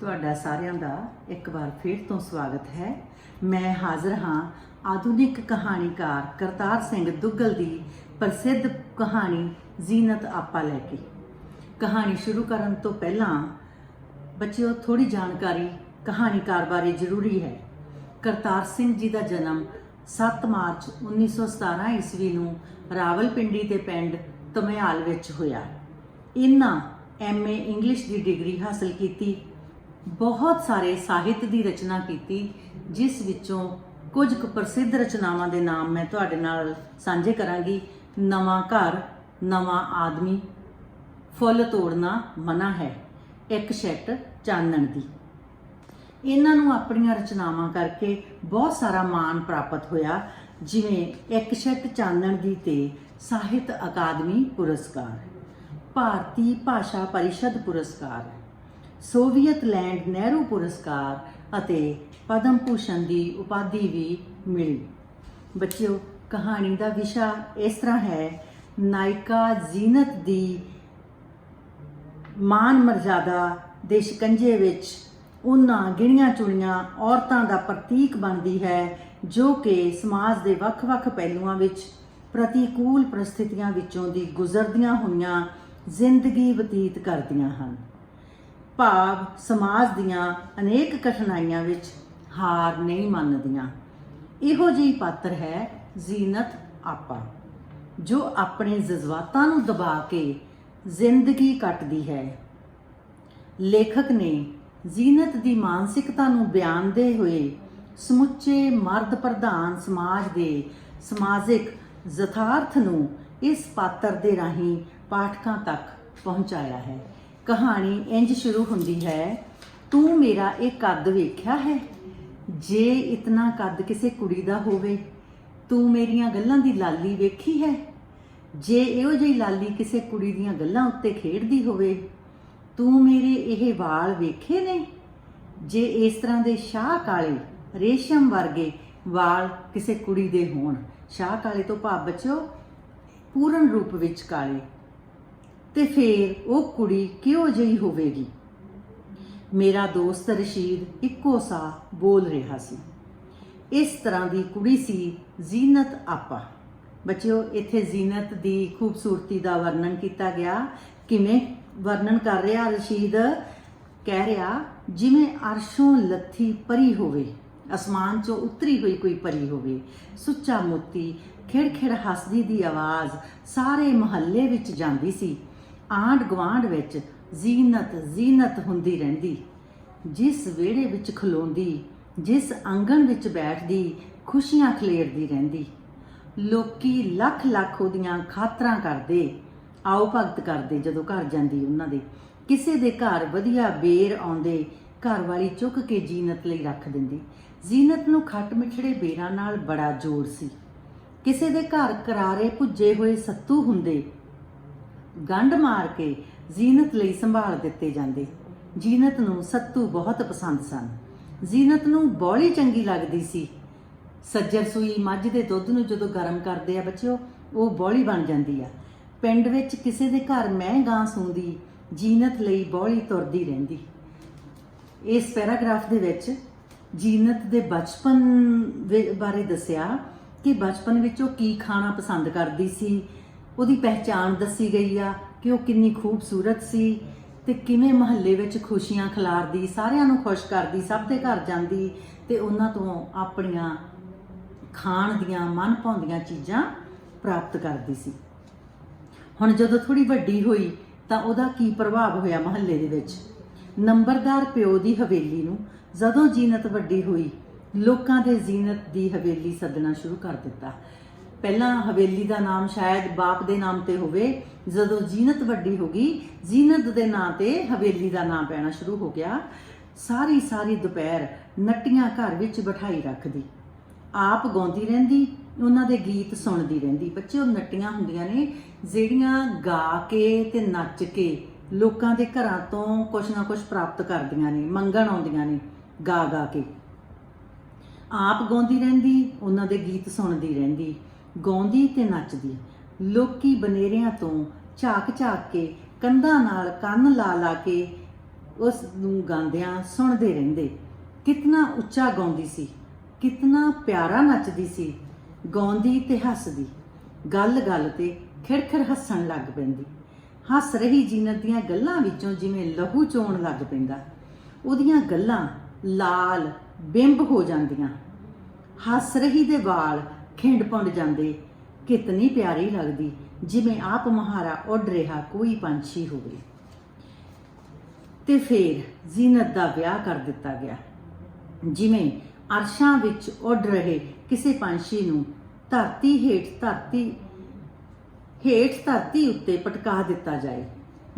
ਤੁਹਾਡਾ ਸਾਰਿਆਂ ਦਾ ਇੱਕ ਵਾਰ ਫਿਰ ਤੋਂ ਸਵਾਗਤ ਹੈ। ਮੈਂ ਹਾਜ਼ਰ ਹਾਂ ਆਧੁਨਿਕ ਕਹਾਣੀਕਾਰ ਕਰਤਾਰ ਸਿੰਘ ਦੁੱਗਲ ਦੀ ਪ੍ਰਸਿੱਧ ਕਹਾਣੀ ਜ਼ੀਨਤ ਆਪਾ ਲੈ ਕੇ। ਕਹਾਣੀ ਸ਼ੁਰੂ ਕਰਨ ਤੋਂ ਪਹਿਲਾਂ ਬੱਚਿਓ ਥੋੜੀ ਜਾਣਕਾਰੀ ਕਹਾਣੀਕਾਰ ਬਾਰੇ ਜ਼ਰੂਰੀ ਹੈ। ਕਰਤਾਰ ਸਿੰਘ ਜੀ ਦਾ ਜਨਮ 7 ਮਾਰਚ 1917 ਈਸਵੀ ਨੂੰ ਰਾਵਲਪਿੰਡੀ ਦੇ ਪਿੰਡ ਧਮਿਆਲ ਵਿੱਚ ਹੋਇਆ। ਇਹਨਾਂ MA ਇੰਗਲਿਸ਼ ਦੀ ਡਿਗਰੀ ਹਾਸਲ ਕੀਤੀ। ਬਹੁਤ ਸਾਰੇ ਸਾਹਿਤ ਦੀ ਰਚਨਾ ਕੀਤੀ, ਜਿਸ ਵਿੱਚੋਂ ਕੁਝ ਕੁ ਪ੍ਰਸਿੱਧ ਰਚਨਾਵਾਂ ਦੇ ਨਾਮ ਮੈਂ ਤੁਹਾਡੇ ਨਾਲ ਸਾਂਝੇ ਕਰਾਂਗੀ। ਨਵਾਂ ਘਰ, ਨਵਾਂ ਆਦਮੀ, ਫੁੱਲ ਤੋੜਨਾ ਮਨਾ ਹੈ, ਇੱਕ ਛਿੱਟ ਚਾਨਣ ਦੀ। ਇਹਨਾਂ ਨੂੰ ਆਪਣੀਆਂ ਰਚਨਾਵਾਂ ਕਰਕੇ ਬਹੁਤ ਸਾਰਾ ਮਾਣ ਪ੍ਰਾਪਤ ਹੋਇਆ, ਜਿਵੇਂ ਇੱਕ ਛਿੱਟ ਚਾਨਣ ਦੀ ਤੇ ਸਾਹਿਤ ਅਕਾਦਮੀ ਪੁਰਸਕਾਰ, ਭਾਰਤੀ ਭਾਸ਼ਾ ਪਰਿਸ਼ਦ ਪੁਰਸਕਾਰ, ਸੋਵੀਅਤ ਲੈਂਡ ਨਹਿਰੂ ਪੁਰਸਕਾਰ ਅਤੇ ਪਦਮ ਭੂਸ਼ਣ ਦੀ ਉਪਾਧੀ ਵੀ ਮਿਲੀ। ਬੱਚਿਓ, ਕਹਾਣੀ ਦਾ ਵਿਸ਼ਾ ਇਸ ਤਰ੍ਹਾਂ ਹੈ, ਨਾਇਕਾ ਜ਼ੀਨਤ ਦੀ ਮਾਨ ਮਰਜ਼ਾਦਾ ਦੇ ਸ਼ਿਕੰਜੇ ਵਿੱਚ ਉਹਨਾਂ ਗਿਣੀਆਂ ਚੁਣੀਆਂ ਔਰਤਾਂ ਦਾ ਪ੍ਰਤੀਕ ਬਣਦੀ ਹੈ, ਜੋ ਕਿ ਸਮਾਜ ਦੇ ਵੱਖ-ਵੱਖ ਪਹਿਲੂਆਂ ਵਿੱਚ ਪ੍ਰਤੀਕੂਲ ਪ੍ਰਸਥਿਤੀਆਂ ਵਿੱਚੋਂ ਦੀ ਗੁਜ਼ਰਦੀਆਂ ਹੋਈਆਂ ਜ਼ਿੰਦਗੀ ਬਤੀਤ ਕਰਦੀਆਂ ਹਨ। ਭਾਵ ਸਮਾਜ ਦੀਆਂ ਅਨੇਕ ਕਠਿਨਾਈਆਂ ਵਿੱਚ ਹਾਰ ਨਹੀਂ ਮੰਨਦੀਆਂ। ਇਹੋ ਜਿਹੀ ਪਾਤਰ ਹੈ ਜ਼ੀਨਤ ਆਪਾ, ਜੋ ਆਪਣੇ ਜਜ਼ਬਾਤਾਂ ਨੂੰ ਦਬਾ ਕੇ ਜ਼ਿੰਦਗੀ ਕੱਟਦੀ ਹੈ। ਲੇਖਕ ਨੇ ਜ਼ੀਨਤ ਦੀ ਮਾਨਸਿਕਤਾ ਨੂੰ ਬਿਆਨਦੇ ਹੋਏ ਸਮੁੱਚੇ ਮਰਦ ਪ੍ਰਧਾਨ ਸਮਾਜ ਦੇ ਸਮਾਜਿਕ ਯਥਾਰਥ ਨੂੰ ਇਸ ਪਾਤਰ ਦੇ ਰਾਹੀਂ ਪਾਠਕਾਂ ਤੱਕ ਪਹੁੰਚਾਇਆ ਹੈ। ਕਹਾਣੀ ਇੰਜ ਸ਼ੁਰੂ ਹੁੰਦੀ ਹੈ, ਤੂੰ ਮੇਰਾ ਇਹ ਕੱਦ ਵੇਖਿਆ ਹੈ? ਜੇ ਇਤਨਾ ਕੱਦ ਕਿਸੇ ਕੁੜੀ ਦਾ ਹੋਵੇ, ਤੂੰ ਮੇਰੀਆਂ ਗੱਲਾਂ ਦੀ ਲਾਲੀ ਵੇਖੀ ਹੈ? ਜੇ ਇਹੋ ਜਿਹੀ ਲਾਲੀ ਕਿਸੇ ਕੁੜੀ ਦੀਆਂ ਗੱਲਾਂ ਉੱਤੇ ਖੇਡਦੀ ਹੋਵੇ, ਤੂੰ ਮੇਰੇ ਇਹ ਵਾਲ ਵੇਖੇ ਨੇ? ਜੇ ਇਸ ਤਰ੍ਹਾਂ ਦੇ ਸ਼ਾਹ ਕਾਲੇ ਰੇਸ਼ਮ ਵਰਗੇ ਵਾਲ ਕਿਸੇ ਕੁੜੀ ਦੇ ਹੋਣ, ਸ਼ਾਹ ਕਾਲੇ ਤੋਂ ਭਾਵ ਬੱਚਿਓ ਪੂਰਨ ਰੂਪ ਵਿੱਚ ਕਾਲੇ, ਤੇ ਫੇਰ ਉਹ ਕੁੜੀ ਕਿਹੋ ਜਿਹੀ ਹੋਵੇਗੀ? ਮੇਰਾ ਦੋਸਤ ਰਸ਼ੀਦ ਇੱਕੋ ਸਾਹ ਬੋਲ ਰਿਹਾ ਸੀ। ਇਸ ਤਰ੍ਹਾਂ ਦੀ ਕੁੜੀ ਸੀ ਜ਼ੀਨਤ ਆਪਾ। ਬੱਚਿਓ, ਇੱਥੇ ਜ਼ੀਨਤ ਦੀ ਖੂਬਸੂਰਤੀ ਦਾ ਵਰਣਨ ਕੀਤਾ ਗਿਆ। ਕਿਵੇਂ ਵਰਣਨ ਕਰ ਰਿਹਾ ਰਸ਼ੀਦ? ਕਹਿ ਰਿਹਾ, ਜਿਵੇਂ ਅਰਸ਼ੋਂ ਲੱਥੀ ਪਰੀ ਹੋਵੇ, ਅਸਮਾਨ 'ਚੋਂ ਉਤਰੀ ਹੋਈ ਕੋਈ ਪਰੀ ਹੋਵੇ। ਸੁੱਚਾ ਮੋਤੀ ਖਿੜ-ਖਿੜ ਹੱਸਦੀ ਦੀ ਆਵਾਜ਼ ਸਾਰੇ ਮੁਹੱਲੇ ਵਿੱਚ ਜਾਂਦੀ ਸੀ। ਆਂਢ ਗੁਆਂਢ ਵਿੱਚ ਜ਼ੀਨਤ ਜ਼ੀਨਤ ਹੁੰਦੀ ਰਹਿੰਦੀ। ਜਿਸ ਵਿਹੜੇ ਵਿੱਚ ਖਲੋਂਦੀ, ਜਿਸ ਆਂਗਣ ਵਿੱਚ ਬੈਠਦੀ, ਖੁਸ਼ੀਆਂ ਖਲੇਰਦੀ ਰਹਿੰਦੀ। ਲੋਕੀ ਲੱਖ ਲੱਖ ਉਹਦੀਆਂ ਖਾਤਰਾਂ ਕਰਦੇ, ਆਓ ਭਗਤ ਕਰਦੇ ਜਦੋਂ ਘਰ ਜਾਂਦੀ ਉਹਨਾਂ ਦੇ। ਕਿਸੇ ਦੇ ਘਰ ਵਧੀਆ ਬੇਰ ਆਉਂਦੇ, ਘਰ ਵਾਲੀ ਚੁੱਕ ਕੇ ਜ਼ੀਨਤ ਲਈ ਰੱਖ ਦਿੰਦੀ। ਜ਼ੀਨਤ ਨੂੰ ਖੱਟ ਮਿੱਠੜੇ ਬੇਰਾਂ ਨਾਲ ਬੜਾ ਜ਼ੋਰ ਸੀ। ਕਿਸੇ ਦੇ ਘਰ ਕਰਾਰੇ ਭੁੱਜੇ ਹੋਏ ਸੱਤੂ ਹੁੰਦੇ, ਗੰਢ ਮਾਰ ਕੇ ਜ਼ੀਨਤ ਲਈ ਸੰਭਾਲ ਦਿੱਤੇ ਜਾਂਦੇ। ਜ਼ੀਨਤ ਨੂੰ ਸੱਤੂ ਬਹੁਤ ਪਸੰਦ ਸਨ। ਜ਼ੀਨਤ ਨੂੰ ਬੌਲੀ ਚੰਗੀ ਲੱਗਦੀ ਸੀ। ਸੱਜਰ ਸੂਈ ਮੱਝ ਦੇ ਦੁੱਧ ਨੂੰ ਜਦੋਂ ਗਰਮ ਕਰਦੇ ਆ ਬੱਚਿਓ, ਉਹ ਬੌਲੀ ਬਣ ਜਾਂਦੀ ਆ। ਪਿੰਡ ਵਿੱਚ ਕਿਸੇ ਦੇ ਘਰ ਮੈਂ ਗਾਂ ਸੂੰਦੀ, ਜ਼ੀਨਤ ਲਈ ਬੌਲੀ ਤੁਰਦੀ ਰਹਿੰਦੀ। ਇਸ ਪੈਰਾਗ੍ਰਾਫ ਦੇ ਵਿੱਚ ਜ਼ੀਨਤ ਦੇ ਬਚਪਨ ਬਾਰੇ ਦੱਸਿਆ ਕਿ ਬਚਪਨ ਵਿੱਚ ਉਹ ਕੀ ਖਾਣਾ ਪਸੰਦ ਕਰਦੀ ਸੀ। ਉਹਦੀ ਪਹਿਚਾਣ ਦੱਸੀ ਗਈ ਆ ਕਿ ਉਹ ਕਿੰਨੀ ਖੂਬਸੂਰਤ ਸੀ ਤੇ ਕਿਵੇਂ ਮੁਹੱਲੇ ਵਿੱਚ ਖੁਸ਼ੀਆਂ ਖਿਲਾਰਦੀ, ਸਾਰਿਆਂ ਨੂੰ ਖੁਸ਼ ਕਰਦੀ, ਸਭ ਦੇ ਘਰ ਜਾਂਦੀ ਤੇ ਉਹਨਾਂ ਤੋਂ ਆਪਣੀਆਂ ਖਾਣ ਦੀਆਂ ਮਨ ਭਾਉਂਦੀਆਂ ਚੀਜ਼ਾਂ ਪ੍ਰਾਪਤ ਕਰਦੀ ਸੀ। ਹੁਣ ਜਦੋਂ ਥੋੜੀ ਵੱਡੀ ਹੋਈ ਤਾਂ ਉਹਦਾ ਕੀ ਪ੍ਰਭਾਵ ਹੋਇਆ ਮੁਹੱਲੇ ਦੇ ਵਿੱਚ। ਨੰਬਰਦਾਰ ਪਿਓ ਦੀ ਹਵੇਲੀ ਨੂੰ ਜਦੋਂ ਜ਼ੀਨਤ ਵੱਡੀ ਹੋਈ, ਲੋਕਾਂ ਦੇ ਜ਼ੀਨਤ ਦੀ ਹਵੇਲੀ ਸੱਦਣਾ ਸ਼ੁਰੂ ਕਰ ਦਿੱਤਾ। ਪਹਿਲਾਂ ਹਵੇਲੀ ਦਾ ਨਾਮ ਸ਼ਾਇਦ ਬਾਪ ਦੇ ਨਾਮ ਤੇ ਹੋਵੇ। ਜਦੋਂ ਜ਼ੀਨਤ ਵੱਡੀ ਹੋ ਗਈ, ਜ਼ੀਨਤ ਦੇ ਨਾਂ ਤੇ ਹਵੇਲੀ ਦਾ ਨਾਮ ਪੈਣਾ ਸ਼ੁਰੂ ਹੋ ਗਿਆ। ਸਾਰੀ ਦੁਪਹਿਰ ਨੱਟੀਆਂ ਘਰ ਵਿੱਚ ਬਿਠਾਈ ਰੱਖਦੀ, ਆਪ ਗਾਉਂਦੀ ਰਹਿੰਦੀ, ਉਹਨਾਂ ਦੇ ਗੀਤ ਸੁਣਦੀ ਰਹਿੰਦੀ। ਬੱਚੇ, ਉਹ ਨੱਟੀਆਂ ਹੁੰਦੀਆਂ ਨੇ ਜਿਹੜੀਆਂ ਗਾ ਕੇ ਤੇ ਨੱਚ ਕੇ ਲੋਕਾਂ ਦੇ ਘਰਾਂ ਤੋਂ ਕੁਛ ਨਾ ਕੁਛ ਪ੍ਰਾਪਤ ਕਰਦੀਆਂ ਨੇ, ਮੰਗਣ ਆਉਂਦੀਆਂ ਨੇ ਗਾ ਗਾ ਕੇ। ਆਪ ਗਾਉਂਦੀ ਰਹਿੰਦੀ, ਉਹਨਾਂ ਦੇ ਗੀਤ ਸੁਣਦੀ ਰਹਿੰਦੀ, ਗਾਉਂਦੀ ਤੇ ਨੱਚਦੀ। ਲੋਕੀ ਬਨੇਰਿਆਂ ਤੋਂ ਝਾਕ ਝਾਕ ਕੇ, ਕੰਧਾਂ ਨਾਲ ਕੰਨ ਲਾ ਲਾ ਕੇ ਉਸ ਨੂੰ ਗਾਉਂਦਿਆਂ ਸੁਣਦੇ ਰਹਿੰਦੇ। ਕਿਤਨਾ ਉੱਚਾ ਗਾਉਂਦੀ ਸੀ, ਕਿਤਨਾ ਪਿਆਰਾ ਨੱਚਦੀ ਸੀ, ਗਾਉਂਦੀ ਤੇ ਹੱਸਦੀ, ਗੱਲ ਤੇ ਖਿੜਖਿੜ ਹੱਸਣ ਲੱਗ ਪੈਂਦੀ। ਹੱਸ ਰਹੀ ਜੀਨਤ ਦੀਆਂ ਗੱਲਾਂ ਵਿੱਚੋਂ ਜਿਵੇਂ ਲਹੂ ਚੋਣ ਲੱਗ ਪੈਂਦਾ। ਉਹਦੀਆਂ ਗੱਲਾਂ ਲਾਲ ਬਿੰਬ ਹੋ ਜਾਂਦੀਆਂ, ਹੱਸ ਰਹੀ ਦੇ ਵਾਲ ਖਿੰਡ ਪੁੰਡ ਜਾਂਦੇ। ਕਿਤਨੀ ਪਿਆਰੀ ਲੱਗਦੀ, ਜਿਵੇਂ ਆਪ ਮਹਾਰਾ ਉੱਡ ਰਿਹਾ ਕੋਈ ਪੰਛੀ ਹੋਵੇ। ਤੇ ਫਿਰ ਜ਼ੀਨਤ ਦਾ ਵਿਆਹ ਕਰ ਦਿੱਤਾ ਗਿਆ, ਜਿਵੇਂ ਅਰਸ਼ਾਂ ਵਿੱਚ ਉੱਡ ਰਹੇ ਕਿਸੇ ਪੰਛੀ ਨੂੰ ਧਰਤੀ ਉੱਤੇ ਪਟਕਾ ਦਿੱਤਾ ਜਾਏ।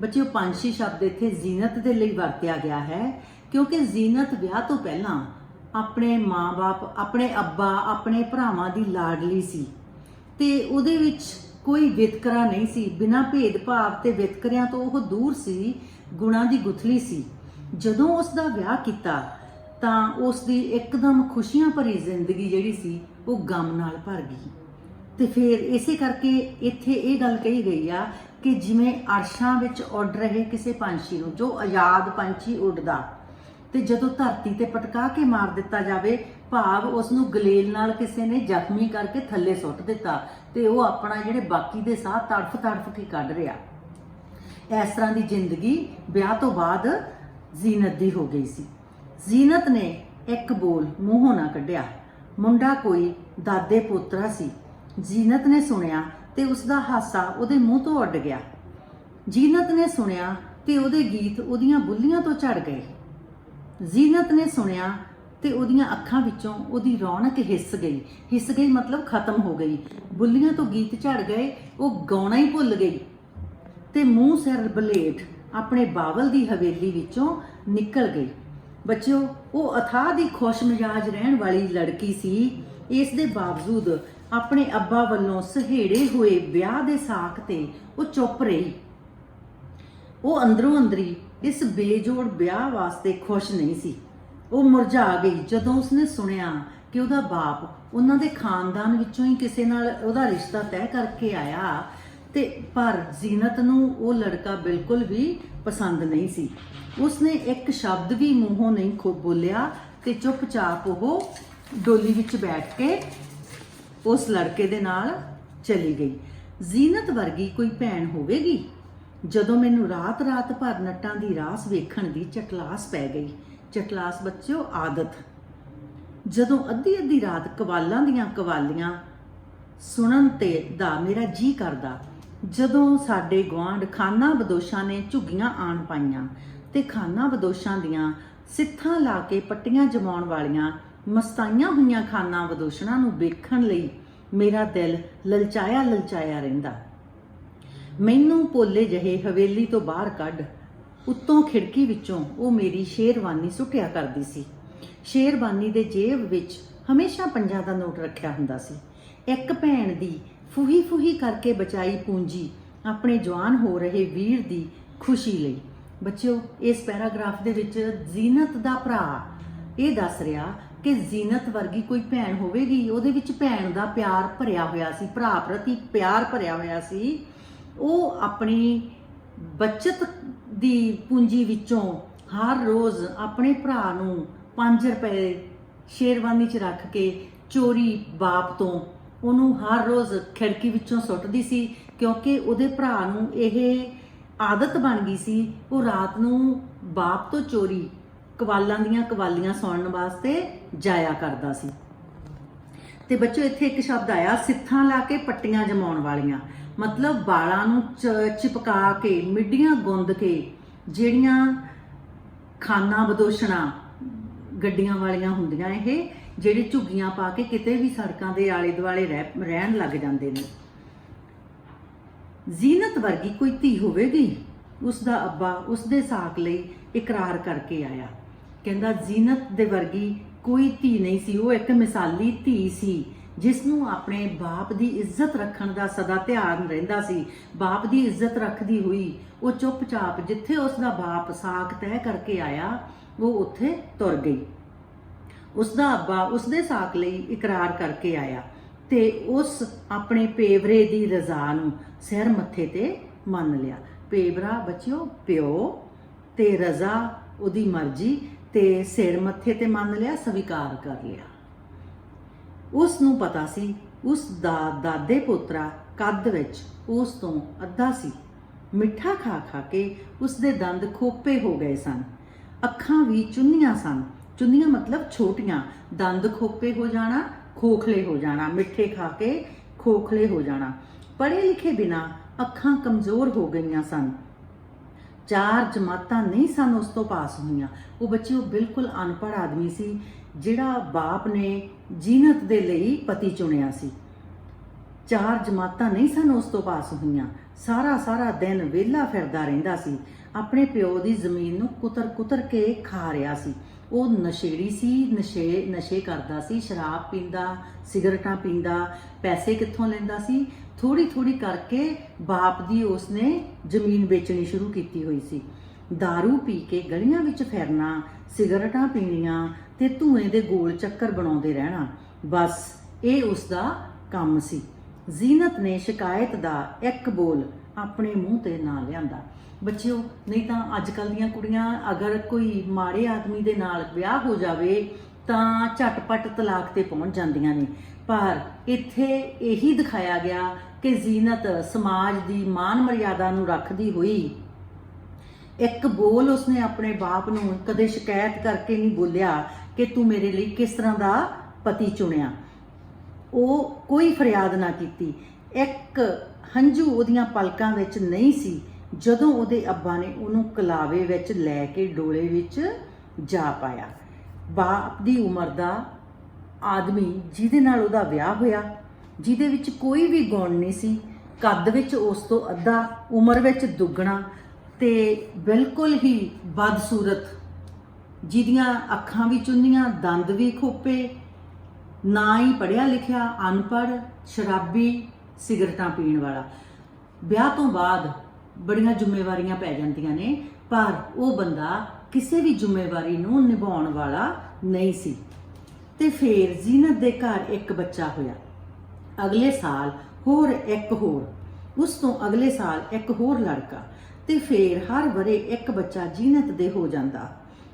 ਬੱਚਿਓ, ਪੰਛੀ ਸ਼ਬਦ ਇੱਥੇ ਜ਼ੀਨਤ ਦੇ ਲਈ ਵਰਤਿਆ ਗਿਆ ਹੈ, ਕਿਉਂਕਿ ਜ਼ੀਨਤ ਵਿਆਹ ਤੋਂ ਪਹਿਲਾਂ ਆਪਣੇ ਮਾਂ-ਬਾਪ, ਆਪਣੇ ਅੱਬਾ, ਆਪਣੇ ਭਰਾਵਾਂ ਦੀ ਲਾਡਲੀ ਸੀ ਤੇ ਉਹਦੇ ਵਿੱਚ ਕੋਈ ਵਿਤਕਰਾ ਨਹੀਂ ਸੀ। ਬਿਨਾਂ ਭੇਦਭਾਵ ਤੇ ਵਿਤਕਰਿਆਂ ਤੋਂ ਉਹ ਦੂਰ ਸੀ, ਗੁਣਾਂ ਦੀ ਗੁਥਲੀ ਸੀ। ਜਦੋਂ ਉਸ ਦਾ ਵਿਆਹ ਕੀਤਾ ਤਾਂ ਉਸ ਦੀ ਇੱਕਦਮ ਖੁਸ਼ੀਆਂ ਭਰੀ ਜ਼ਿੰਦਗੀ ਜਿਹੜੀ ਸੀ ਉਹ ਗਮ ਨਾਲ ਭਰ ਗਈ। ਤੇ ਫਿਰ ਇਸੇ ਕਰਕੇ ਇੱਥੇ ਇਹ ਗੱਲ ਕਹੀ ਗਈ ਆ ਕਿ ਜਿਵੇਂ ਅਰਸ਼ਾਂ ਵਿੱਚ ਉੱਡ ਰਹੇ ਕਿਸੇ ਪੰਛੀ ਨੂੰ, ਜੋ ਆਜ਼ਾਦ ਪੰਛੀ ਉੱਡਦਾ, ਤੇ ਜਦੋਂ ਧਰਤੀ ਤੇ ਪਟਕਾ ਕੇ ਮਾਰ ਦਿੱਤਾ ਜਾਵੇ, ਭਾਵ ਉਸ ਨੂੰ ਗਲੇਲ ਨਾਲ ਕਿਸੇ ਨੇ ਜ਼ਖਮੀ ਕਰਕੇ ਥੱਲੇ ਸੁੱਟ ਦਿੱਤਾ ਤੇ ਉਹ ਆਪਣਾ ਜਿਹੜੇ ਬਾਕੀ ਦੇ ਸਾਹ ਤੜਫ ਕੇ ਕੱਢ ਰਿਹਾ। ਇਸ ਤਰ੍ਹਾਂ ਦੀ ਜ਼ਿੰਦਗੀ ਵਿਆਹ ਤੋਂ ਬਾਅਦ ਜ਼ੀਨਤ ਦੀ ਹੋ ਗਈ ਸੀ। ਜ਼ੀਨਤ ਨੇ ਇੱਕ ਬੋਲ ਮੂੰਹੋਂ ਨਾ ਕੱਢਿਆ। ਮੁੰਡਾ ਕੋਈ ਦਾਦੇ ਪੋਤਰਾ ਸੀ। ਜ਼ੀਨਤ ਨੇ ਸੁਣਿਆ ਤੇ ਉਸਦਾ ਹਾਸਾ ਉਹਦੇ ਮੂੰਹ ਤੋਂ ਉੱਡ ਗਿਆ। ਜ਼ੀਨਤ ਨੇ ਸੁਣਿਆ ਤੇ ਉਹਦੇ ਗੀਤ ਉਹਦੀਆਂ ਬੁੱਲੀਆਂ ਤੋਂ ਝੜ ਗਏ। ਜ਼ੀਨਤ ਨੇ ਸੁਣਿਆ ਤੇ ਉਹਦੀਆਂ ਅੱਖਾਂ ਵਿੱਚੋਂ ਉਹਦੀ ਰੌਣਕ ਹਿੱਸ ਗਈ ਮਤਲਬ ਖਤਮ ਹੋ ਗਈ। ਬੁੱਲੀਆਂ ਤੋਂ ਗੀਤ ਝੜ ਗਏ, ਉਹ ਗਾਉਣਾ ਹੀ ਭੁੱਲ ਗਈ ਤੇ ਮੂੰਹ ਸਿਰ ਬਲੇਟ ਆਪਣੇ ਬਾਵਲ ਦੀ ਹਵੇਲੀ ਵਿੱਚੋਂ ਨਿਕਲ ਗਈ। ਬੱਚਿਓ, ਉਹ ਅਥਾਹ ਦੀ ਖੁਸ਼ ਮਿਜਾਜ ਰਹਿਣ ਵਾਲੀ ਲੜਕੀ ਸੀ। ਇਸ ਦੇ ਬਾਵਜੂਦ ਆਪਣੇ ਅੱਬਾ ਵੱਲੋਂ ਸਹੇੜੇ ਹੋਏ ਵਿਆਹ ਦੇ ਸਾਕ ਤੇ ਉਹ ਚੁੱਪ ਰਹੀ। ਉਹ ਅੰਦਰੋਂ ਅੰਦਰੀ ਇਸ ਬੇਜੋੜ ਵਿਆਹ ਵਾਸਤੇ ਖੁਸ਼ ਨਹੀਂ ਸੀ। ਉਹ ਮੁਰਝਾ ਗਈ ਜਦੋਂ ਉਸਨੇ ਸੁਣਿਆ ਕਿ ਉਹਦਾ ਬਾਪ ਉਹਨਾਂ ਦੇ ਖਾਨਦਾਨ ਵਿੱਚੋਂ ਹੀ ਕਿਸੇ ਨਾਲ ਉਹਦਾ ਰਿਸ਼ਤਾ ਤੈਅ ਕਰਕੇ ਆਇਆ, ਤੇ ਪਰ ਜ਼ੀਨਤ ਨੂੰ ਉਹ ਲੜਕਾ ਬਿਲਕੁਲ ਵੀ ਪਸੰਦ ਨਹੀਂ ਸੀ। ਉਸਨੇ ਇੱਕ ਸ਼ਬਦ ਵੀ ਮੂੰਹੋਂ ਨਹੀਂ ਬੋਲਿਆ ਤੇ ਚੁੱਪਚਾਪ ਉਹ ਡੋਲੀ ਵਿੱਚ ਬੈਠ ਕੇ ਉਸ ਲੜਕੇ ਦੇ ਨਾਲ ਚਲੀ ਗਈ। ਜ਼ੀਨਤ ਵਰਗੀ ਕੋਈ ਭੈਣ ਹੋਵੇਗੀ? ਜਦੋਂ ਮੈਨੂੰ ਰਾਤ ਭਰ ਨੱਟਾਂ ਦੀ ਰਾਸ ਵੇਖਣ ਦੀ ਚਟਲਾਸ ਪੈ ਗਈ। ਚਟਲਾਸ ਬੱਚਿਓ ਆਦਤ। ਜਦੋਂ ਅੱਧੀ ਰਾਤ ਕਵਾਲਾਂ ਦੀਆਂ ਕਵਾਲੀਆਂ ਸੁਣਨ ਤੇ ਦਾ ਮੇਰਾ ਜੀ ਕਰਦਾ, ਜਦੋਂ ਸਾਡੇ ਗੁਆਂਢ ਖਾਨਾ ਬਦੋਸ਼ਾਂ ਨੇ ਝੁੱਗੀਆਂ ਆਣ ਪਾਈਆਂ ਤੇ ਖਾਨਾ ਬਦੋਸ਼ਾਂ ਦੀਆਂ ਸਿੱਥਾਂ ਲਾ ਕੇ ਪੱਟੀਆਂ ਜਮਾਉਣ ਵਾਲੀਆਂ ਮਸਤਾਈਆਂ ਹੋਈਆਂ ਖਾਨਾ ਬਦੋਸ਼ਣਾਂ ਨੂੰ ਵੇਖਣ ਲਈ ਮੇਰਾ ਦਿਲ ਲਲਚਾਇਆ ਰਹਿੰਦਾ। ਮੈਨੂੰ ਪੋਲੇ ਜਿਹੇ ਹਵੇਲੀ ਤੋਂ ਬਾਹਰ ਕੱਢ। ਉੱਤੋਂ ਖਿੜਕੀ ਵਿੱਚੋਂ ਉਹ ਮੇਰੀ ਸ਼ੇਰਵਾਨੀ ਸੁੱਟਿਆ ਕਰਦੀ ਸੀ। ਸ਼ੇਰਵਾਨੀ ਦੇ ਜੇਬ ਵਿੱਚ ਹਮੇਸ਼ਾ 5 ਦਾ ਨੋਟ ਰੱਖਿਆ ਹੁੰਦਾ ਸੀ। ਇੱਕ ਭੈਣ ਦੀ ਫੂਹੀ ਕਰਕੇ ਬਚਾਈ ਪੂੰਜੀ ਆਪਣੇ ਜਵਾਨ ਹੋ ਰਹੇ ਵੀਰ ਦੀ ਖੁਸ਼ੀ ਲਈ। ਬੱਚਿਓ, ਇਸ ਪੈਰਾਗ੍ਰਾਫ ਦੇ ਵਿੱਚ ਜ਼ੀਨਤ ਦਾ ਭਰਾ ਇਹ ਦੱਸ ਰਿਹਾ ਕਿ ਜ਼ੀਨਤ ਵਰਗੀ ਕੋਈ ਭੈਣ ਹੋਵੇਗੀ। ਉਹਦੇ ਵਿੱਚ ਭੈਣ ਦਾ ਪਿਆਰ ਭਰਿਆ ਹੋਇਆ ਸੀ, ਭਰਾ ਪ੍ਰਤੀ ਪਿਆਰ ਭਰਿਆ ਹੋਇਆ ਸੀ। ਉਹ ਆਪਣੀ ਬੱਚਤ ਦੀ ਪੂੰਜੀ ਵਿੱਚੋਂ ਹਰ ਰੋਜ਼ ਆਪਣੇ ਭਰਾ ਨੂੰ 5 ਰੁਪਏ ਸ਼ੇਰਵਾਨੀ 'ਚ ਰੱਖ ਕੇ ਚੋਰੀ ਬਾਪ ਤੋਂ ਉਹਨੂੰ ਹਰ ਰੋਜ਼ ਖਿੜਕੀ ਵਿੱਚੋਂ ਸੁੱਟਦੀ ਸੀ, ਕਿਉਂਕਿ ਉਹਦੇ ਭਰਾ ਨੂੰ ਇਹ ਆਦਤ ਬਣ ਗਈ ਸੀ। ਉਹ ਰਾਤ ਨੂੰ ਬਾਪ ਤੋਂ ਚੋਰੀ ਕਵਾਲਾਂ ਦੀਆਂ ਕਵਾਲੀਆਂ ਸੁਣਨ ਵਾਸਤੇ ਜਾਇਆ ਕਰਦਾ ਸੀ। ਤੇ ਬੱਚੋ, ਇੱਥੇ ਇੱਕ ਸ਼ਬਦ ਆਇਆ ਸਿੱਥਾਂ ਲਾ ਕੇ ਪੱਟੀਆਂ ਜਮਾਉਣ ਵਾਲੀਆਂ, ਮਤਲਬ ਵਾਲਾਂ ਨੂੰ ਚਿਪਕਾ ਕੇ ਮਿੱਡੀਆਂ ਗੁੰਦ ਕੇ ਜਿਹੜੀਆਂ ਖਾਨਾ ਬਦੋਸ਼ਣਾ ਗੱਡੀਆਂ ਵਾਲੀਆਂ ਹੁੰਦੀਆਂ, ਇਹ ਜਿਹੜੇ ਝੁੱਗੀਆਂ ਪਾ ਕੇ ਕਿਤੇ ਵੀ ਸੜਕਾਂ ਦੇ ਆਲੇ ਦੁਆਲੇ ਰਹਿਣ ਲੱਗ ਜਾਂਦੇ ਨੇ। ਜ਼ੀਨਤ ਵਰਗੀ ਕੋਈ ਧੀ ਹੋਵੇਗੀ? ਉਸਦਾ ਅੱਬਾ ਉਸਦੇ ਸਾਕ ਲਈ ਇਕਰਾਰ ਕਰਕੇ ਆਇਆ। ਕਹਿੰਦਾ ਜ਼ੀਨਤ ਦੇ ਵਰਗੀ ਕੋਈ ਧੀ ਨਹੀਂ ਸੀ। ਉਹ ਇੱਕ ਮਿਸਾਲੀ ਧੀ ਸੀ ਜਿਸ ਨੂੰ ਆਪਣੇ ਬਾਪ ਦੀ ਇੱਜ਼ਤ ਰੱਖਣ ਦਾ ਸਦਾ ਧਿਆਨ ਰਹਿੰਦਾ ਸੀ। ਬਾਪ ਦੀ ਇੱਜ਼ਤ ਰੱਖਦੀ ਹੋਈ ਉਹ ਚੁੱਪਚਾਪ ਜਿੱਥੇ ਉਸਦਾ ਬਾਪ ਸਾਕ ਤੈਅ ਕਰਕੇ ਆਇਆ ਉਹ ਉੱਥੇ ਤੁਰ ਗਈ। ਉਸਦਾ ਅੱਬਾ ਉਸਦੇ ਸਾਕ ਲਈ ਇਕਰਾਰ ਕਰਕੇ ਆਇਆ ਤੇ ਉਸ ਆਪਣੇ ਪੇਵਰੇ ਦੀ ਰਜ਼ਾ ਨੂੰ ਸਿਰ ਮੱਥੇ ਤੇ ਮੰਨ ਲਿਆ। ਪੇਵਰਾ ਬੱਚਿਓ ਪਿਓ ਤੇ ਰਜ਼ਾ ਉਹਦੀ ਮਰਜ਼ੀ ਤੇ ਸਿਰ ਮੱਥੇ ਤੇ ਮੰਨ ਲਿਆ, ਸਵੀਕਾਰ ਕਰ ਲਿਆ। ਉਸ ਨੂੰ ਪਤਾ ਸੀ ਉਸ ਦਾ ਦਾਦੇ ਪੋਤਰਾ ਕੱਦ ਵਿੱਚ ਉਸ ਤੋਂ ਅੱਧਾ ਸੀ। ਮਿੱਠਾ ਖਾ ਖਾ ਕੇ ਉਸ ਦੇ ਦੰਦ ਖੋਪੇ ਹੋ ਗਏ ਸਨ, ਅੱਖਾਂ ਵੀ ਚੁੰਨੀਆਂ ਸਨ। ਚੁੰਨੀਆਂ ਮਤਲਬ ਛੋਟੀਆਂ। ਦੰਦ ਖੋਪੇ ਹੋ ਜਾਣਾ, ਖੋਖਲੇ ਹੋ ਜਾਣਾ, ਮਿੱਠੇ ਖਾ ਕੇ ਖੋਖਲੇ ਹੋ ਜਾਣਾ। ਪੜ੍ਹੇ ਲਿਖੇ ਬਿਨਾਂ ਅੱਖਾਂ ਕਮਜ਼ੋਰ ਹੋ ਗਈਆਂ ਸਨ। 4 ਜਮਾਤਾਂ ਨਹੀਂ ਸਨ ਉਸ ਤੋਂ ਪਾਸ ਹੋਈਆਂ। ਉਹ ਬੱਚੀ ਉਹ ਬਿਲਕੁਲ ਅਨਪੜ੍ਹ ਆਦਮੀ ਸੀ ਜਿਹੜਾ ਬਾਪ ਨੇ ਜੀਨਤ ਦੇ ਲਈ ਪਤੀ ਚੁਣਿਆ ਸੀ। 4 ਜਮਾਤਾਂ ਨਹੀਂ ਸਨ ਉਸ ਤੋਂ ਪਾਸ ਹੋਈਆਂ। ਸਾਰਾ ਦਿਨ ਵਿਹਲਾ ਫਿਰਦਾ ਰਹਿੰਦਾ ਸੀ। ਆਪਣੇ ਪਿਓ ਦੀ ਜ਼ਮੀਨ ਨੂੰ ਕੁਤਰ ਕੇ ਖਾ ਰਿਹਾ ਸੀ। ਉਹ ਨਸ਼ੇੜੀ ਸੀ, ਨਸ਼ੇ ਕਰਦਾ ਸੀ, ਸ਼ਰਾਬ ਪੀਂਦਾ, ਸਿਗਰਟਾਂ ਪੀਂਦਾ। ਪੈਸੇ ਕਿੱਥੋਂ ਲੈਂਦਾ ਸੀ? ਥੋੜੀ ਕਰਕੇ ਬਾਪ ਦੀ ਉਸਨੇ ਜ਼ਮੀਨ ਵੇਚਣੀ ਸ਼ੁਰੂ ਕੀਤੀ ਹੋਈ ਸੀ। दारू ਪੀ ਕੇ ਗਲੀਆਂ ਵਿੱਚ ਫਿਰਨਾ, ਸਿਗਰਟਾਂ ਪੀਣੀਆਂ ਤੇ ਧੂਏ ਦੇ ਗੋਲ ਚੱਕਰ ਬਣਾਉਂਦੇ ਰਹਿਣਾ, ਬਸ ਇਹ ਉਸਦਾ ਕੰਮ ਸੀ। ਜ਼ੀਨਤ ਨੇ ਸ਼ਿਕਾਇਤ ਦਾ ਇੱਕ ਬੋਲ ਆਪਣੇ ਮੂੰਹ ਤੇ ਨਾ ਲਿਆਂਦਾ। ਬੱਚਿਓ, ਨਹੀਂ ਤਾਂ ਅੱਜ ਕੱਲ੍ਹ ਦੀਆਂ ਕੁੜੀਆਂ ਅਗਰ ਕੋਈ ਮਾੜੇ ਆਦਮੀ ਦੇ ਨਾਲ ਵਿਆਹ ਹੋ ਜਾਵੇ ਤਾਂ ਝਟਪਟ ਤਲਾਕ ਤੇ ਪਹੁੰਚ ਜਾਂਦੀਆਂ ਨੇ। ਪਰ ਇੱਥੇ ਇਹੀ ਦਿਖਾਇਆ ਗਿਆ ਕਿ ਜ਼ੀਨਤ ਸਮਾਜ ਦੀ ਮਾਨ ਮਰਿਆਦਾ ਨੂੰ ਰੱਖਦੀ ਹੋਈ ਇੱਕ ਬੋਲ ਉਸਨੇ ਆਪਣੇ ਬਾਪ ਨੂੰ ਕਦੇ ਸ਼ਿਕਾਇਤ ਕਰਕੇ ਨਹੀਂ ਬੋਲਿਆ ਕਿ ਤੂੰ ਮੇਰੇ ਲਈ ਕਿਸ ਤਰ੍ਹਾਂ ਦਾ ਪਤੀ ਚੁਣਿਆ। ਉਹ ਕੋਈ ਫਰਿਆਦ ਨਾ ਕੀਤੀ। ਇੱਕ ਹੰਝੂ ਉਹਦੀਆਂ ਪਲਕਾਂ ਵਿੱਚ ਨਹੀਂ ਸੀ ਜਦੋਂ ਉਹਦੇ ਅੱਬਾ ਨੇ ਉਹਨੂੰ ਕਲਾਵੇ ਵਿੱਚ ਲੈ ਕੇ ਡੋਲੇ ਵਿੱਚ ਜਾ ਪਾਇਆ। ਬਾਪ ਦੀ ਉਮਰ ਦਾ ਆਦਮੀ ਜਿਹਦੇ ਨਾਲ ਉਹਦਾ ਵਿਆਹ ਹੋਇਆ, ਜਿਹਦੇ ਵਿੱਚ ਕੋਈ ਵੀ ਗੁਣ ਨਹੀਂ ਸੀ, ਕੱਦ ਵਿੱਚ ਉਸ ਤੋਂ ਅੱਧਾ, ਉਮਰ ਵਿੱਚ ਦੁੱਗਣਾ ਤੇ ਬਿਲਕੁਲ ਹੀ ਬਦਸੂਰਤ, ਜਿਹਦੀਆਂ ਅੱਖਾਂ ਵੀ ਚੁੰਨੀਆਂ, ਦੰਦ ਵੀ ਖੋਪੇ, ਨਾ ਹੀ ਪੜ੍ਹਿਆ ਲਿਖਿਆ, ਅਨਪੜ੍ਹ, ਸ਼ਰਾਬੀ, ਸਿਗਰਟਾਂ ਪੀਣ ਵਾਲਾ। ਵਿਆਹ ਤੋਂ ਬਾਅਦ ਬੜੀਆਂ ਜ਼ਿੰਮੇਵਾਰੀਆਂ ਪੈ ਜਾਂਦੀਆਂ ਨੇ, ਪਰ ਉਹ ਬੰਦਾ ਕਿਸੇ ਵੀ ਜ਼ਿੰਮੇਵਾਰੀ ਨੂੰ ਨਿਭਾਉਣ ਵਾਲਾ ਨਹੀਂ ਸੀ। ਤੇ ਫਿਰ ਜ਼ੀਨਤ ਦੇ ਘਰ ਇੱਕ ਬੱਚਾ ਹੋਇਆ। ਅਗਲੇ ਸਾਲ ਇੱਕ ਹੋਰ, ਉਸ ਤੋਂ ਅਗਲੇ ਸਾਲ ਇੱਕ ਹੋਰ ਲੜਕਾ, ਤੇ ਫਿਰ ਹਰ ਵਰੇ ਇੱਕ ਬੱਚਾ ਜ਼ੀਨਤ ਦੇ ਹੋ ਜਾਂਦਾ।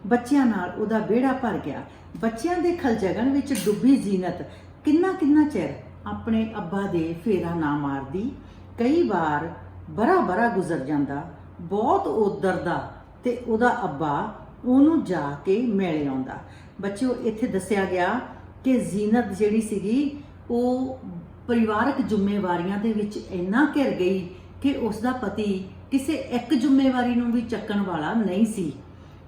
ਬੱਚਿਆਂ ਨਾਲ ਉਹਦਾ ਵਿਹੜਾ ਭਰ ਗਿਆ। ਬੱਚਿਆਂ ਦੇ ਖਲਜਗਣ ਵਿੱਚ ਡੁੱਬੀ ਜ਼ੀਨਤ ਕਿੰਨਾ ਚਿਰ ਆਪਣੇ ਅੱਬਾ ਦੇ ਫੇਰਾ ਨਾ ਮਾਰਦੀ। ਕਈ ਵਾਰ ਬੜਾ ਗੁਜ਼ਰ ਜਾਂਦਾ, ਬਹੁਤ ਉਦਰਦਾ ਤੇ ਉਹਦਾ ਅੱਬਾ ਉਹਨੂੰ ਜਾ ਕੇ ਮਿਲ ਆਉਂਦਾ। ਬੱਚਿਓ, ਇੱਥੇ ਦੱਸਿਆ ਗਿਆ ਕਿ ਜ਼ੀਨਤ ਜਿਹੜੀ ਸੀਗੀ ਉਹ ਪਰਿਵਾਰਕ ਜ਼ਿੰਮੇਵਾਰੀਆਂ ਦੇ ਵਿੱਚ ਇੰਨਾ ਘਿਰ ਗਈ ਕਿ ਉਸਦਾ ਪਤੀ ਕਿਸੇ ਇੱਕ ਜ਼ਿੰਮੇਵਾਰੀ ਨੂੰ ਵੀ ਚੱਕਣ ਵਾਲਾ ਨਹੀਂ ਸੀ।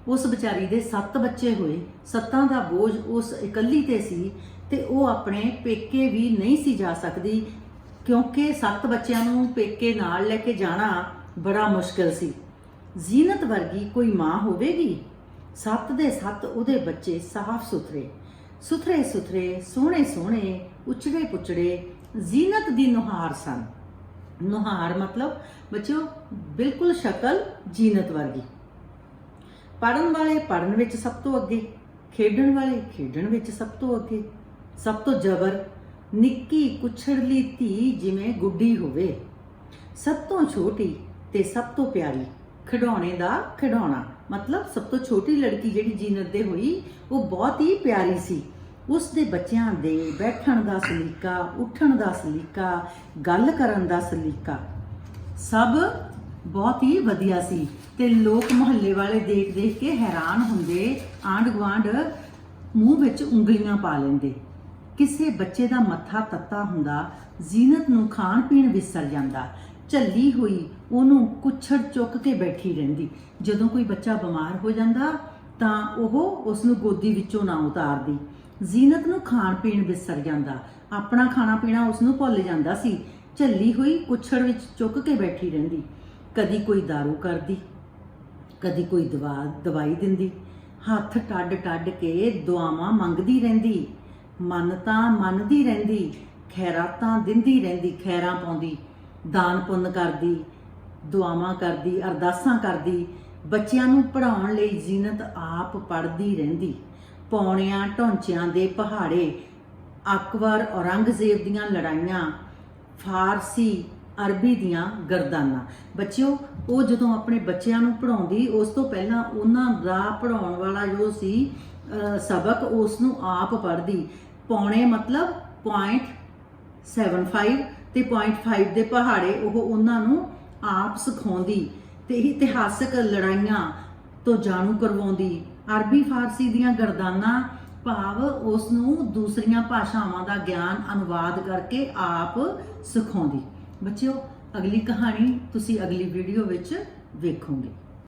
ਉਸ ਵਿਚਾਰੀ ਦੇ 7 ਬੱਚੇ ਹੋਏ, 7 ਦਾ ਬੋਝ ਉਸ ਇਕੱਲੀ ਤੇ ਸੀ ਤੇ ਉਹ ਆਪਣੇ ਪੇਕੇ ਵੀ ਨਹੀਂ ਸੀ ਜਾ ਸਕਦੀ, ਕਿਉਂਕਿ 7 ਬੱਚਿਆਂ ਨੂੰ ਪੇਕੇ ਨਾਲ ਲੈ ਕੇ ਜਾਣਾ ਬੜਾ ਮੁਸ਼ਕਿਲ ਸੀ। ਜ਼ੀਨਤ ਵਰਗੀ ਕੋਈ ਮਾਂ ਹੋਵੇਗੀ? 7 ਦੇ 7 ਉਹਦੇ ਬੱਚੇ ਸਾਫ਼ ਸੁਥਰੇ, ਸੋਹਣੇ, ਉਚੜੇ ਪੁਚੜੇ ਜ਼ੀਨਤ ਦੀ ਨੁਹਾਰ ਸਨ। ਨੁਹਾਰ ਮਤਲਬ ਬੱਚਿਓ ਬਿਲਕੁਲ ਸ਼ਕਲ ਜ਼ੀਨਤ ਵਰਗੀ। ਪੜ੍ਹਨ ਵਾਲੇ ਪੜ੍ਹਨ ਵਿੱਚ ਸਭ ਤੋਂ ਅੱਗੇ, ਖੇਡਣ ਵਾਲੇ ਖੇਡਣ ਵਿੱਚ ਸਭ ਤੋਂ ਅੱਗੇ, ਸਭ ਤੋਂ ਜ਼ਬਰ, ਨਿੱਕੀ ਕੁਛੜਲੀ ਧੀ ਜਿਵੇਂ ਗੁੱਡੀ ਹੋਵੇ, ਸਭ ਤੋਂ ਛੋਟੀ ਤੇ ਸਭ ਤੋਂ ਪਿਆਰੀ, ਖਿਡੌਣੇ ਦਾ ਖਿਡੌਣਾ। ਮਤਲਬ ਸਭ ਤੋਂ ਛੋਟੀ ਲੜਕੀ ਜਿਹੜੀ ਜ਼ੀਨਤ ਦੇ ਹੋਈ ਉਹ ਬਹੁਤ ਹੀ ਪਿਆਰੀ ਸੀ। ਉਸ ਦੇ ਬੱਚਿਆਂ ਦੇ ਬੈਠਣ ਦਾ ਸਲੀਕਾ, ਉੱਠਣ ਦਾ ਸਲੀਕਾ, ਗੱਲ ਕਰਨ ਦਾ ਸਲੀਕਾ ਸਭ ਬਹੁਤ ਹੀ ਵਧੀਆ ਸੀ ਤੇ ਲੋਕ ਮੁਹੱਲੇ ਵਾਲੇ ਦੇਖ ਕੇ ਹੈਰਾਨ ਹੁੰਦੇ। ਆਂਢ ਗੁਆਂਢ ਮੂੰਹ ਵਿੱਚ ਉਂਗਲੀਆਂ ਪਾ ਲੈਂਦੇ। ਕਿਸੇ ਬੱਚੇ ਦਾ ਮੱਥਾ ਤੱਤਾ ਹੁੰਦਾ, ਜ਼ੀਨਤ ਨੂੰ ਖਾਣ ਪੀਣ ਵਿਸਰ ਜਾਂਦਾ। ਝੱਲੀ ਹੋਈ ਉਹਨੂੰ ਕੁੱਛੜ ਚੁੱਕ ਕੇ ਬੈਠੀ ਰਹਿੰਦੀ। ਜਦੋਂ ਕੋਈ ਬੱਚਾ ਬਿਮਾਰ ਹੋ ਜਾਂਦਾ ਤਾਂ ਉਹ ਉਸ ਨੂੰ ਗੋਦੀ ਵਿੱਚੋਂ ਨਾ ਉਤਾਰਦੀ। ਜ਼ੀਨਤ ਨੂੰ ਖਾਣ ਪੀਣ ਵਿਸਰ ਜਾਂਦਾ, ਆਪਣਾ ਖਾਣਾ ਪੀਣਾ ਉਸ ਨੂੰ ਭੁੱਲ ਜਾਂਦਾ ਸੀ। ਝੱਲੀ ਹੋਈ ਕੁੱਛੜ ਵਿੱਚ ਚੁੱਕ ਕੇ ਬੈਠੀ ਰਹਿੰਦੀ। ਕਦੀ ਕੋਈ ਦਾਰੂ ਕਰਦੀ, ਕਦੀ ਕੋਈ ਦਵਾਈ ਦਿੰਦੀ, ਹੱਥ ਟੱਡ ਕੇ ਦੁਆਵਾਂ ਮੰਗਦੀ ਰਹਿੰਦੀ, ਮੰਨਤਾਂ ਮੰਨਦੀ ਰਹਿੰਦੀ, ਖੈਰਾਤਾਂ ਦਿੰਦੀ ਰਹਿੰਦੀ, ਖੈਰਾਂ ਪਾਉਂਦੀ, ਦਾਨ ਪੁੰਨ ਕਰਦੀ, ਦੁਆਵਾਂ ਕਰਦੀ, ਅਰਦਾਸਾਂ ਕਰਦੀ। ਬੱਚਿਆਂ ਨੂੰ ਪੜ੍ਹਾਉਣ ਲਈ ਜ਼ੀਨਤ ਆਪ ਪੜ੍ਹਦੀ ਰਹਿੰਦੀ। ਪੌਣਿਆਂ ਢੌਂਚਿਆਂ ਦੇ ਪਹਾੜੇ, ਅਕਬਰ ਔਰੰਗਜ਼ੇਬ ਦੀਆਂ ਲੜਾਈਆਂ, ਫਾਰਸੀ ਅਰਬੀ ਦੀਆਂ ਗਰਦਾਨਾਂ। ਬੱਚਿਓ, ਉਹ ਜਦੋਂ ਆਪਣੇ ਬੱਚਿਆਂ ਨੂੰ ਪੜ੍ਹਾਉਂਦੀ ਉਸ ਤੋਂ ਪਹਿਲਾਂ ਉਹਨਾਂ ਦਾ ਪੜ੍ਹਾਉਣ ਵਾਲਾ ਜੋ ਸੀ ਸਬਕ ਉਸ ਨੂੰ ਆਪ ਪੜ੍ਹਦੀ। ਪੌਣੇ ਮਤਲਬ 0.75 ਤੇ 0.5 ਦੇ ਪਹਾੜੇ ਉਹ ਉਹਨਾਂ ਨੂੰ ਆਪ ਸਿਖਾਉਂਦੀ ਤੇ ਇਤਿਹਾਸਕ ਲੜਾਈਆਂ ਤੋਂ ਜਾਣੂ ਕਰਵਾਉਂਦੀ। ਅਰਬੀ ਫਾਰਸੀ ਦੀਆਂ ਗਰਦਾਨਾਂ ਭਾਵ ਉਸ ਨੂੰ ਦੂਸਰੀਆਂ ਭਾਸ਼ਾਵਾਂ ਦਾ ਗਿਆਨ ਅਨੁਵਾਦ ਕਰਕੇ ਆਪ ਸਿਖਾਉਂਦੀ। ਬੱਚਿਓ, ਅਗਲੀ ਕਹਾਣੀ ਤੁਸੀਂ ਅਗਲੀ ਵੀਡੀਓ ਵਿੱਚ ਵੇਖੋਗੇ।